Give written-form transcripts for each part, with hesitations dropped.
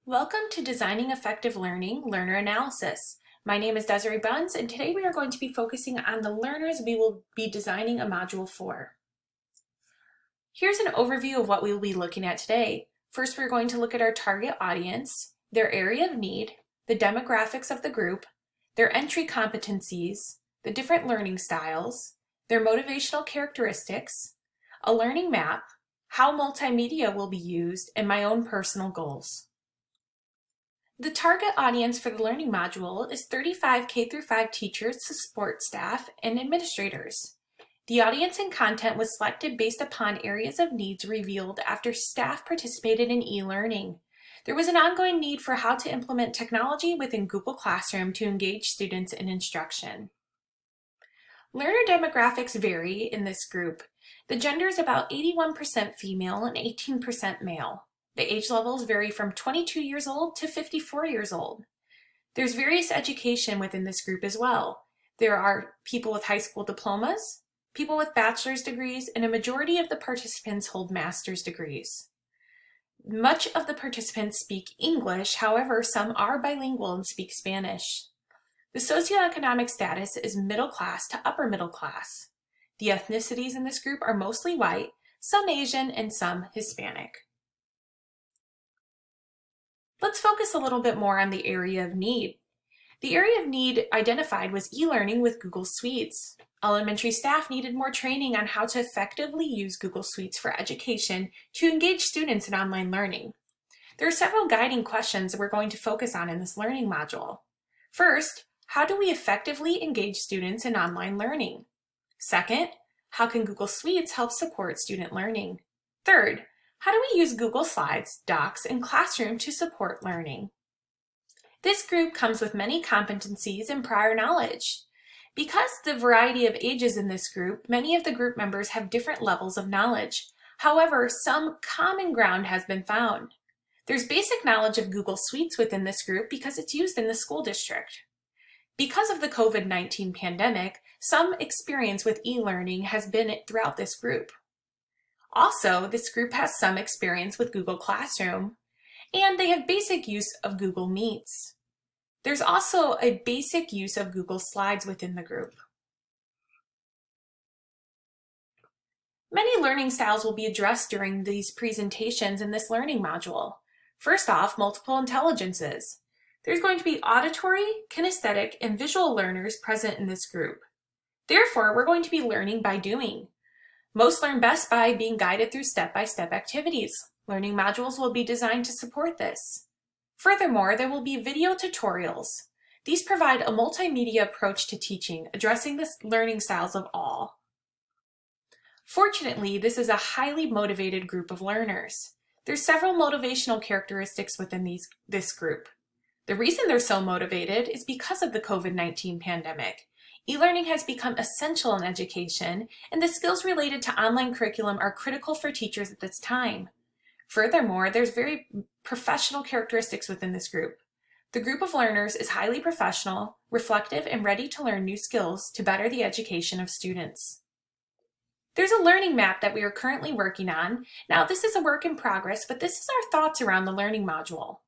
Welcome to Designing Effective Learning, Learner Analysis. My name is Desiree Bunce, and today we are going to be focusing on the learners we will be designing a module for. Here's an overview of what we will be looking at today. First, we're going to look at our target audience, their area of need, the demographics of the group, their entry competencies, the different learning styles, their motivational characteristics, a learning map, how multimedia will be used, and my own personal goals. The target audience for the learning module is 35 K-5 teachers, support staff, and administrators. The audience and content was selected based upon areas of needs revealed after staff participated in e-learning. There was an ongoing need for how to implement technology within Google Classroom to engage students in instruction. Learner demographics vary in this group. The gender is about 81% female and 18% male. The age levels vary from 22 years old to 54 years old. There's various education within this group as well. There are people with high school diplomas, people with bachelor's degrees, and a majority of the participants hold master's degrees. Much of the participants speak English, however, some are bilingual and speak Spanish. The socioeconomic status is middle class to upper middle class. The ethnicities in this group are mostly white, some Asian, and some Hispanic. Let's focus a little bit more on the area of need. The area of need identified was e-learning with Google Suites. Elementary staff needed more training on how to effectively use Google Suites for education to engage students in online learning. There are several guiding questions that we're going to focus on in this learning module. First, how do we effectively engage students in online learning? Second, how can Google Suites help support student learning? Third, how do we use Google Slides, Docs, and Classroom to support learning? This group comes with many competencies and prior knowledge. Because the variety of ages in this group, many of the group members have different levels of knowledge. However, some common ground has been found. There's basic knowledge of Google Suites within this group because it's used in the school district. Because of the COVID-19 pandemic, some experience with e-learning has been throughout this group. Also, this group has some experience with Google Classroom, and they have basic use of Google Meets. There's also a basic use of Google Slides within the group. Many learning styles will be addressed during these presentations in this learning module. First off, multiple intelligences. There's going to be auditory, kinesthetic, and visual learners present in this group. Therefore, we're going to be learning by doing. Most learn best by being guided through step-by-step activities. Learning modules will be designed to support this. Furthermore, there will be video tutorials. These provide a multimedia approach to teaching, addressing the learning styles of all. Fortunately, this is a highly motivated group of learners. There's several motivational characteristics within this group. The reason they're so motivated is because of the COVID-19 pandemic. E-learning has become essential in education, and the skills related to online curriculum are critical for teachers at this time. Furthermore, there's very professional characteristics within this group. The group of learners is highly professional, reflective, and ready to learn new skills to better the education of students. There's a learning map that we are currently working on. Now, this is a work in progress, but this is our thoughts around the learning module.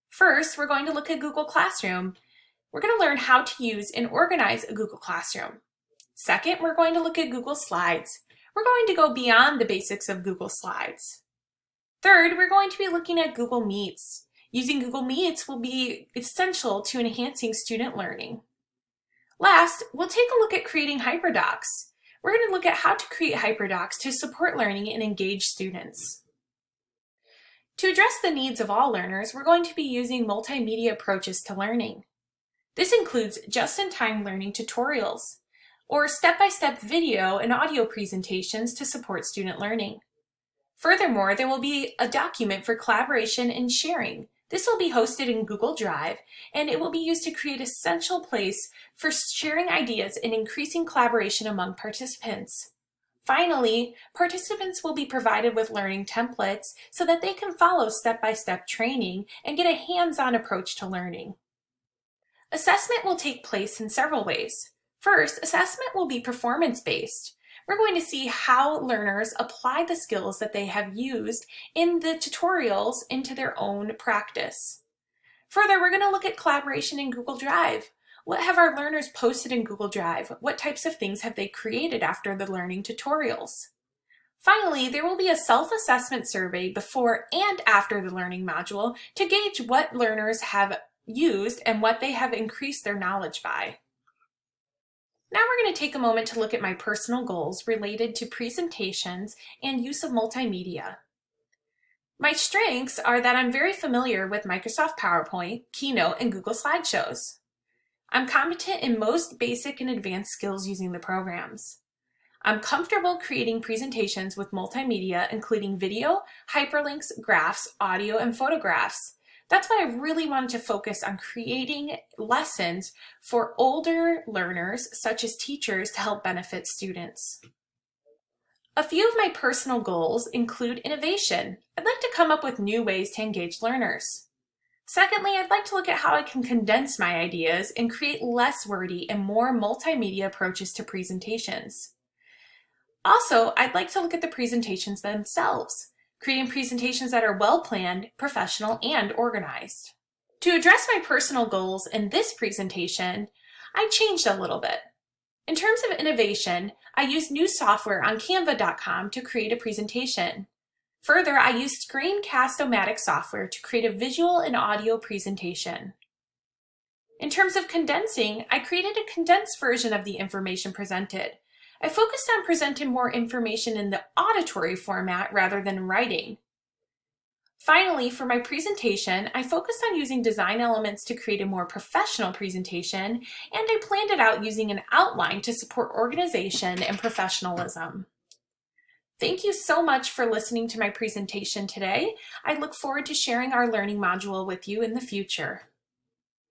First, we're going to look at Google Classroom. We're going to learn how to use and organize a Google Classroom. Second, we're going to look at Google Slides. We're going to go beyond the basics of Google Slides. Third, we're going to be looking at Google Meets. Using Google Meets will be essential to enhancing student learning. Last, we'll take a look at creating hyperdocs. We're going to look at how to create hyperdocs to support learning and engage students. To address the needs of all learners, we're going to be using multimedia approaches to learning. This includes just-in-time learning tutorials, or step-by-step video and audio presentations to support student learning. Furthermore, there will be a document for collaboration and sharing. This will be hosted in Google Drive, and it will be used to create a central place for sharing ideas and increasing collaboration among participants. Finally, participants will be provided with learning templates so that they can follow step-by-step training and get a hands-on approach to learning. Assessment will take place in several ways. First, assessment will be performance-based. We're going to see how learners apply the skills that they have used in the tutorials into their own practice. Further, we're going to look at collaboration in Google Drive. What have our learners posted in Google Drive? What types of things have they created after the learning tutorials? Finally, there will be a self-assessment survey before and after the learning module to gauge what learners have used and what they have increased their knowledge by. Now we're going to take a moment to look at my personal goals related to presentations and use of multimedia. My strengths are that I'm very familiar with Microsoft PowerPoint, Keynote, and Google Slideshows. I'm competent in most basic and advanced skills using the programs. I'm comfortable creating presentations with multimedia, including video, hyperlinks, graphs, audio, and photographs. That's why I really wanted to focus on creating lessons for older learners, such as teachers, to help benefit students. A few of my personal goals include innovation. I'd like to come up with new ways to engage learners. Secondly, I'd like to look at how I can condense my ideas and create less wordy and more multimedia approaches to presentations. Also, I'd like to look at the presentations themselves, creating presentations that are well-planned, professional, and organized. To address my personal goals in this presentation, I changed a little bit. In terms of innovation, I used new software on canva.com to create a presentation. Further, I used Screencast-O-Matic software to create a visual and audio presentation. In terms of condensing, I created a condensed version of the information presented. I focused on presenting more information in the auditory format rather than writing. Finally, for my presentation, I focused on using design elements to create a more professional presentation, and I planned it out using an outline to support organization and professionalism. Thank you so much for listening to my presentation today. I look forward to sharing our learning module with you in the future.